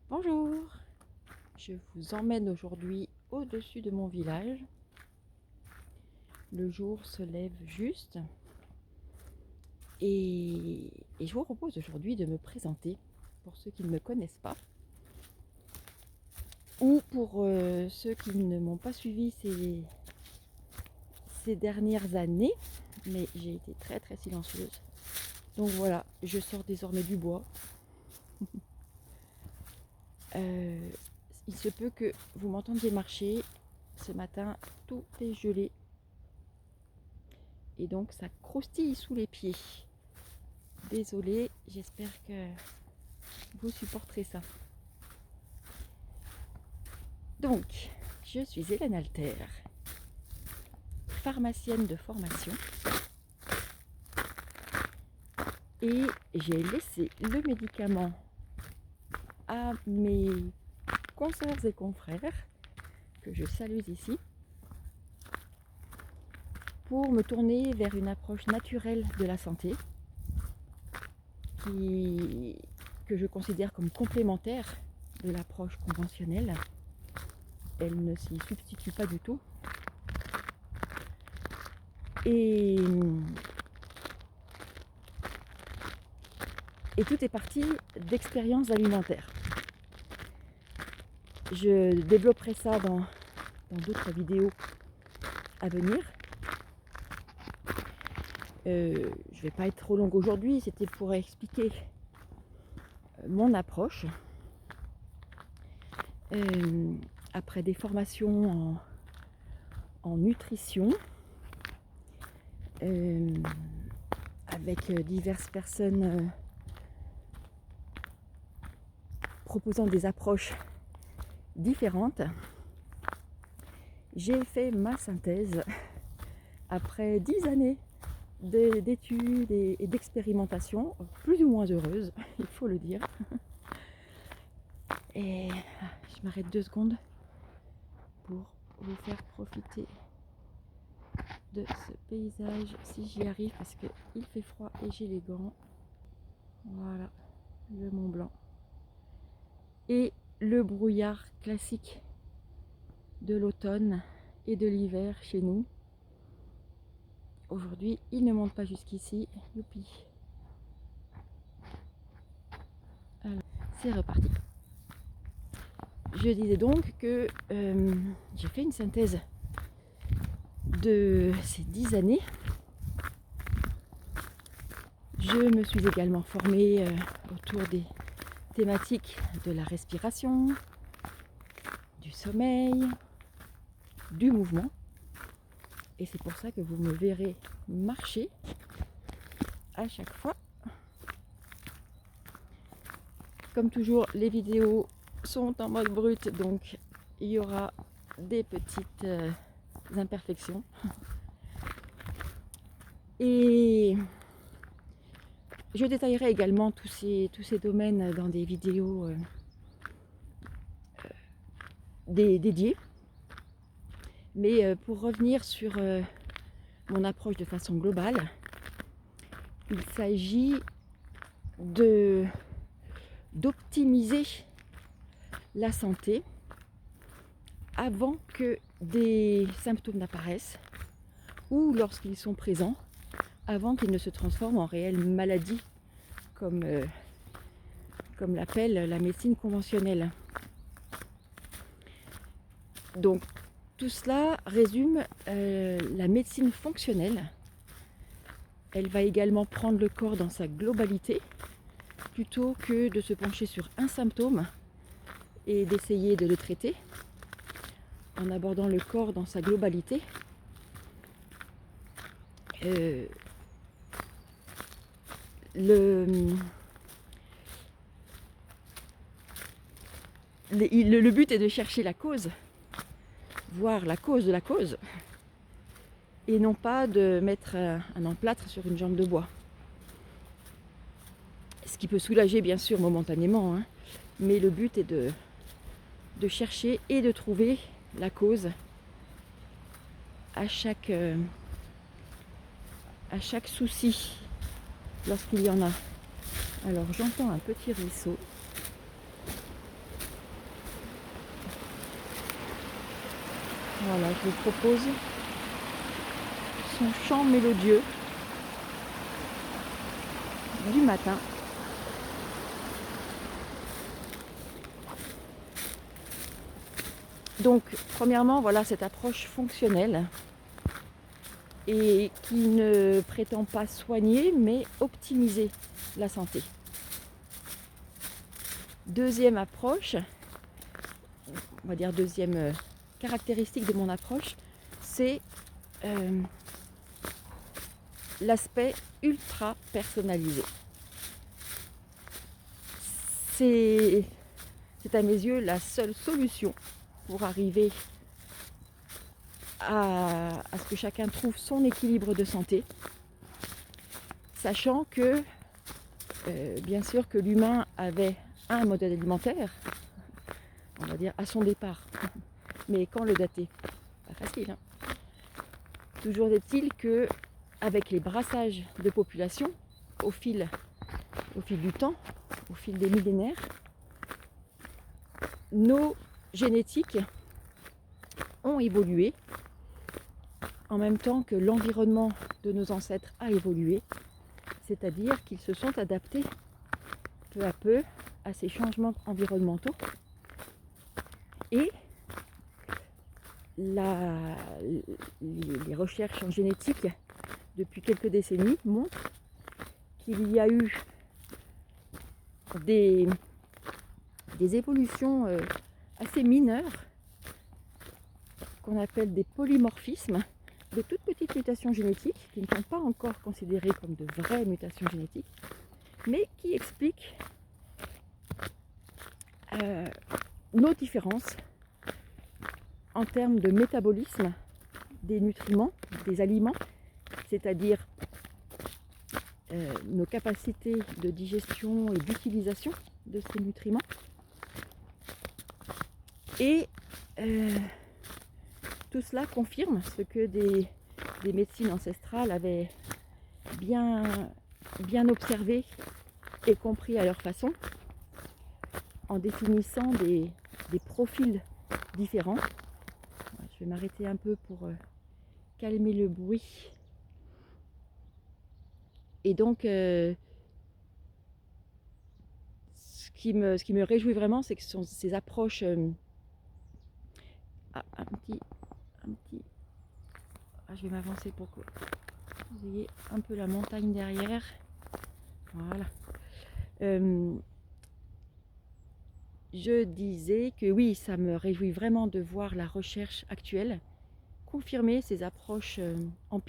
Bonjour, je vous emmène aujourd'hui au-dessus de mon village. Le jour se lève juste et je vous propose aujourd'hui de me présenter pour ceux qui ne me connaissent pas ou pour ceux qui ne m'ont pas suivi ces dernières années, mais j'ai été très silencieuse. Donc voilà, je sors désormais du bois. Il se peut que vous m'entendiez marcher. Ce matin, tout est gelé. Et donc ça croustille sous les pieds. Désolée, j'espère que vous supporterez ça. Donc, je suis Hélène Alter, pharmacienne de formation. Et j'ai laissé le médicament à mes consoeurs et confrères, que je salue ici, pour me tourner vers une approche naturelle de la santé, que je considère comme complémentaire de l'approche conventionnelle. Elle ne s'y substitue pas du tout. Et tout est parti d'expériences alimentaires. Je développerai ça dans d'autres vidéos à venir. Je ne vais pas être trop longue aujourd'hui, c'était pour expliquer mon approche. Après des formations en nutrition, avec diverses personnes proposant des approches différentes, j'ai fait ma synthèse après 10 années d'études et d'expérimentation, plus ou moins heureuses, il faut le dire. Et je m'arrête 2 secondes pour vous faire profiter de ce paysage, si j'y arrive, parce qu'il fait froid et j'ai les gants. Voilà, le Mont Blanc. Et le brouillard classique de l'automne et de l'hiver chez nous. Aujourd'hui, il ne monte pas jusqu'ici. Youpi. Alors, c'est reparti. Je disais donc que j'ai fait une synthèse de ces 10 années. Je me suis également formée autour des thématiques de la respiration, du sommeil, du mouvement. Et c'est pour ça que vous me verrez marcher à chaque fois. Comme toujours, les vidéos sont en mode brut, donc il y aura des petites imperfections. Et je détaillerai également tous ces domaines dans des vidéos dédiées. Mais pour revenir sur mon approche de façon globale, il s'agit d'optimiser la santé avant que des symptômes n'apparaissent ou lorsqu'ils sont présents, avant qu'ils ne se transforment en réelle maladie, comme l'appelle la médecine conventionnelle. Donc tout cela résume la médecine fonctionnelle. Elle va également prendre le corps dans sa globalité, plutôt que de se pencher sur un symptôme et d'essayer de le traiter. En abordant le corps dans sa globalité, le but est de chercher la cause, voir la cause de la cause, et non pas de mettre un emplâtre sur une jambe de bois. Ce qui peut soulager bien sûr momentanément, hein, mais le but est de chercher et de trouver la cause à chaque souci lorsqu'il y en a. Alors j'entends un petit ruisseau. Voilà, je vous propose son chant mélodieux du matin. Donc, premièrement, voilà cette approche fonctionnelle et qui ne prétend pas soigner, mais optimiser la santé. Deuxième approche, on va dire deuxième caractéristique de mon approche, c'est l'aspect ultra personnalisé. C'est à mes yeux la seule solution pour arriver à ce que chacun trouve son équilibre de santé, sachant que bien sûr que l'humain avait un modèle alimentaire, on va dire à son départ, mais quand le dater? Pas facile, hein. Toujours est-il que avec les brassages de population au fil du temps, au fil des millénaires, nos génétiques ont évolué en même temps que l'environnement de nos ancêtres a évolué, c'est-à-dire qu'ils se sont adaptés peu à peu à ces changements environnementaux et les recherches en génétique depuis quelques décennies montrent qu'il y a eu des évolutions assez mineures qu'on appelle des polymorphismes, de toutes petites mutations génétiques qui ne sont pas encore considérées comme de vraies mutations génétiques, mais qui expliquent nos différences en termes de métabolisme des nutriments, des aliments, c'est-à-dire nos capacités de digestion et d'utilisation de ces nutriments. Et tout cela confirme ce que des médecines ancestrales avaient bien observé et compris à leur façon, en définissant des profils différents. Je vais m'arrêter un peu pour calmer le bruit. Et donc, ce qui me réjouit vraiment, c'est que ce sont ces approches... je vais m'avancer pour que vous ayez un peu la montagne derrière. Voilà. Je disais que oui, ça me réjouit vraiment de voir la recherche actuelle confirmer ces approches empiriques